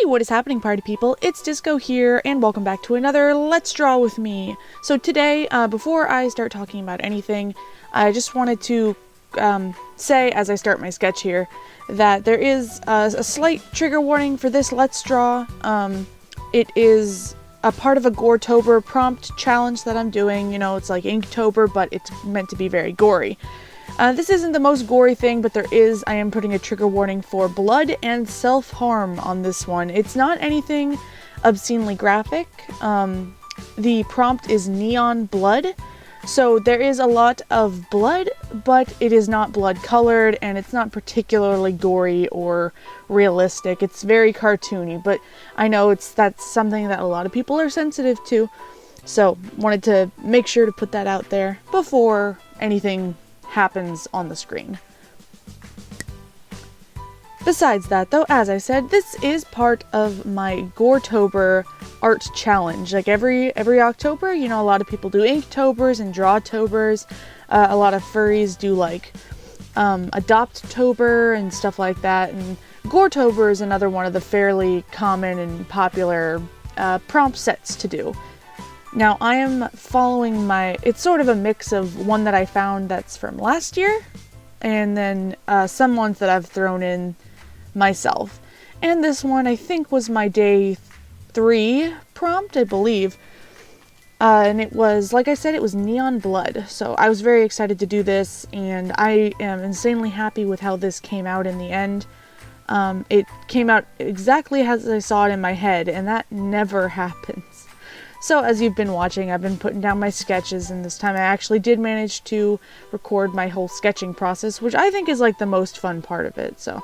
what is happening, party people? It's Disco here, and welcome back to another Let's Draw with me. So today, before I start talking about anything, I just wanted to say, as I start my sketch here, that there is a slight trigger warning for this Let's Draw. It is a part of a Goretober prompt challenge that I'm doing. You know, it's like Inktober, but it's meant to be very gory. This isn't the most gory thing, but I am putting a trigger warning for blood and self-harm on this one. It's not anything obscenely graphic. The prompt is neon blood, so there is a lot of blood, but it is not blood colored, and it's not particularly gory or realistic. It's very cartoony, but I know that's something that a lot of people are sensitive to, so wanted to make sure to put that out there before anything happens on the screen. Besides that, though, as I said, this is part of my Goretober art challenge. Like every October, you know, a lot of people do Inktobers and Drawtobers. A lot of furries do like Adoptober and stuff like that. And Goretober is another one of the fairly common and popular prompt sets to do. Now, I am following it's sort of a mix of one that I found that's from last year, and then some ones that I've thrown in myself. And this one, I think, was my day 3 prompt, I believe. And it was, like I said, it was neon blood. So I was very excited to do this, and I am insanely happy with how this came out in the end. It came out exactly as I saw it in my head, and that never happens. So as you've been watching, I've been putting down my sketches, and this time I actually did manage to record my whole sketching process, which I think is like the most fun part of it. So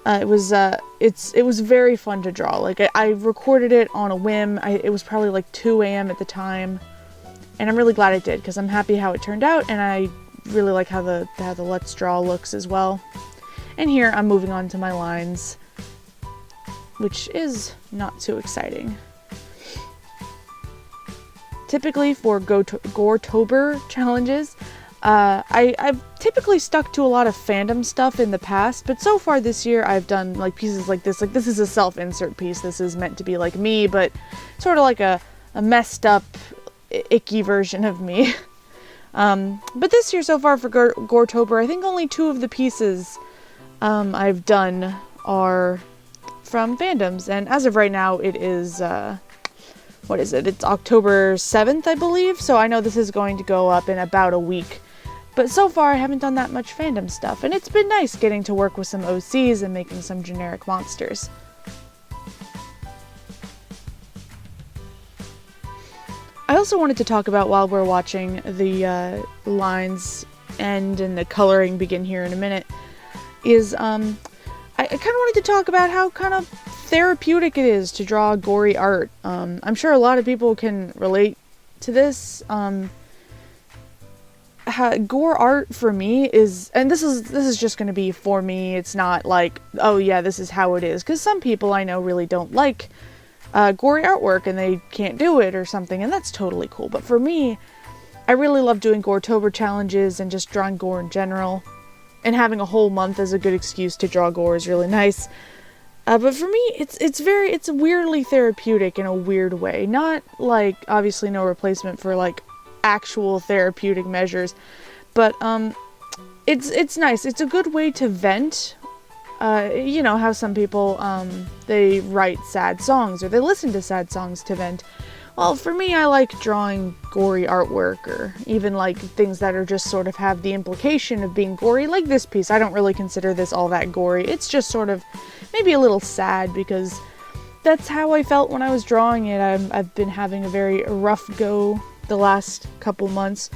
it was very fun to draw. Like I recorded it on a whim. It was probably like 2 a.m. at the time, and I'm really glad I did because I'm happy how it turned out, and I really like how the Let's Draw looks as well. And here I'm moving on to my lines, which is not too exciting. Typically for Goretober challenges, I've typically stuck to a lot of fandom stuff in the past, but so far this year I've done like pieces like this. Like this is a self-insert piece. This is meant to be like me, but sort of like a messed up, icky version of me. But this year so far for Goretober, I think only 2 of the pieces I've done are from fandoms, and as of right now it is what is it? It's October 7th, I believe, so I know this is going to go up in about a week. But so far, I haven't done that much fandom stuff, and it's been nice getting to work with some OCs and making some generic monsters. I also wanted to talk about, while we're watching the lines end and the coloring begin here in a minute, is I kind of wanted to talk about how kind of therapeutic it is to draw gory art. I'm sure a lot of people can relate to this. Gore art for me is, and this is just going to be for me. It's not like, oh yeah, this is how it is, because some people I know really don't like gory artwork and they can't do it or something, and that's totally cool. But for me, I really love doing Goretober challenges and just drawing gore in general, and having a whole month as a good excuse to draw gore is really nice. But for me, it's weirdly therapeutic in a weird way. Not like, obviously no replacement for like actual therapeutic measures, but it's nice. It's a good way to vent. You know how some people they write sad songs or they listen to sad songs to vent. Well, for me, I like drawing gory artwork, or even like things that are just sort of have the implication of being gory, like this piece. I don't really consider this all that gory. It's just sort of maybe a little sad because that's how I felt when I was drawing it. I've been having a very rough go the last couple months,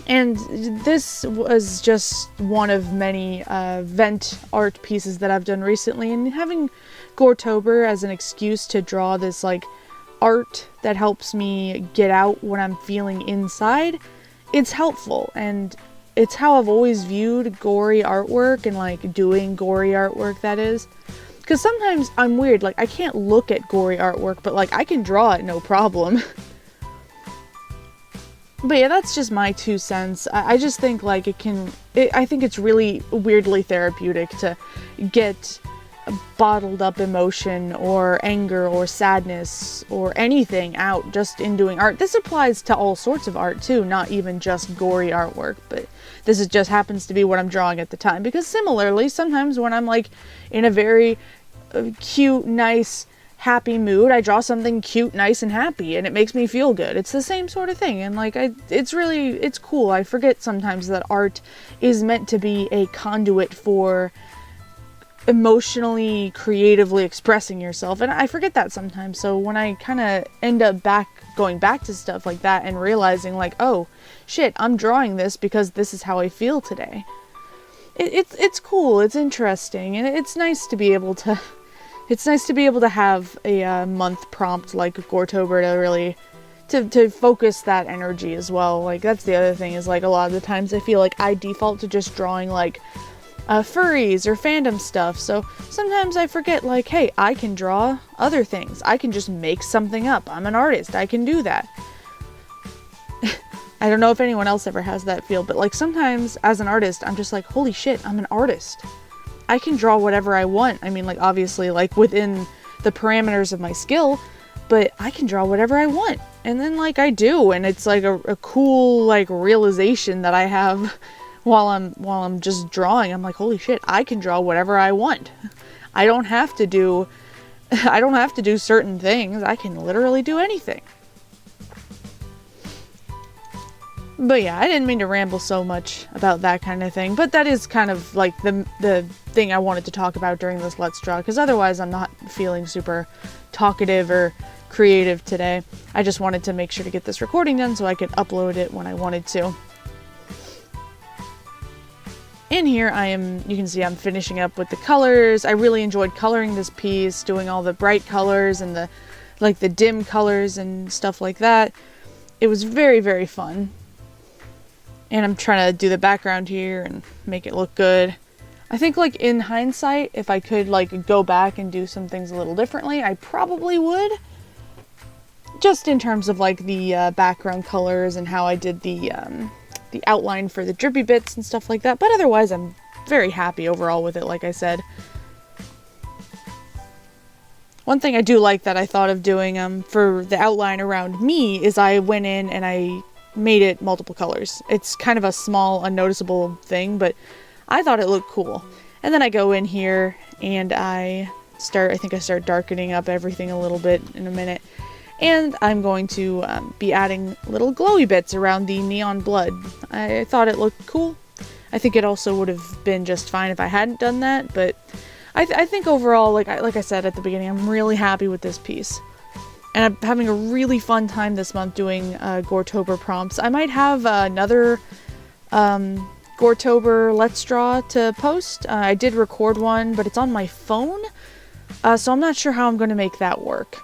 and this was just one of many vent art pieces that I've done recently, and having Goretober as an excuse to draw this like art that helps me get out what I'm feeling inside, it's helpful, and it's how I've always viewed gory artwork and like doing gory artwork, that is. Because sometimes I'm weird, like I can't look at gory artwork, but like I can draw it no problem. But yeah, that's just my 2 cents. I just think like I think it's really weirdly therapeutic to get bottled up emotion or anger or sadness or anything out just in doing art. This applies to all sorts of art too, not even just gory artwork, but this is just happens to be what I'm drawing at the time. Because similarly, sometimes when I'm like in a very cute, nice, happy mood, I draw something cute, nice, and happy, and it makes me feel good. It's the same sort of thing, and like it's cool. I forget sometimes that art is meant to be a conduit for emotionally, creatively expressing yourself, and I forget that sometimes. So when I kind of end up going back to stuff like that and realizing like, oh shit, I'm drawing this because this is how I feel today. It's cool, it's interesting, and it's nice to be able to have a month prompt like Goretober to really to focus that energy as well. Like that's the other thing, is like a lot of the times I feel like I default to just drawing like furries or fandom stuff, so sometimes I forget like, hey, I can draw other things. I can just make something up. I'm an artist. I can do that. I don't know if anyone else ever has that feel, but like sometimes as an artist, I'm just like, holy shit, I'm an artist. I can draw whatever I want. I mean, like obviously like within the parameters of my skill, but I can draw whatever I want. And then like I do, and it's like a cool like realization that I have while I'm just drawing. I'm like, holy shit, I can draw whatever I want. I don't have to do certain things. I can literally do anything. But yeah, I didn't mean to ramble so much about that kind of thing, but that is kind of like the thing I wanted to talk about during this Let's Draw, because otherwise I'm not feeling super talkative or creative today. I just wanted to make sure to get this recording done so I could upload it when I wanted to. In here you can see I'm finishing up with the colors. I really enjoyed coloring this piece, doing all the bright colors and the dim colors and stuff like that. It was very, very fun. And I'm trying to do the background here and make it look good. I think like in hindsight, if I could like go back and do some things a little differently, I probably would. Just in terms of like the background colors and how I did the outline for the drippy bits and stuff like that. But otherwise, I'm very happy overall with it, like I said. One thing I do like that I thought of doing for the outline around me is I went in and I made it multiple colors. It's kind of a small, unnoticeable thing, but I thought it looked cool. And then I go in here and I think I start darkening up everything a little bit in a minute. And I'm going to be adding little glowy bits around the neon blood. I thought it looked cool. I think it also would have been just fine if I hadn't done that, but I think overall, like I said at the beginning, I'm really happy with this piece. And I'm having a really fun time this month doing Goretober prompts. I might have another Goretober Let's Draw to post. I did record one, but it's on my phone, so I'm not sure how I'm going to make that work.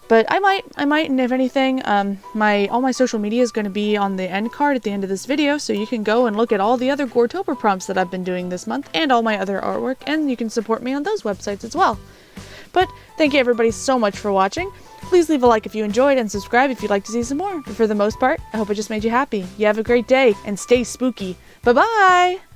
But I might, and if anything, all my social media is going to be on the end card at the end of this video, so you can go and look at all the other Goretober prompts that I've been doing this month, and all my other artwork, and you can support me on those websites as well. But thank you everybody so much for watching. Please leave a like if you enjoyed, and subscribe if you'd like to see some more. But for the most part, I hope it just made you happy. You have a great day, and stay spooky. Bye-bye!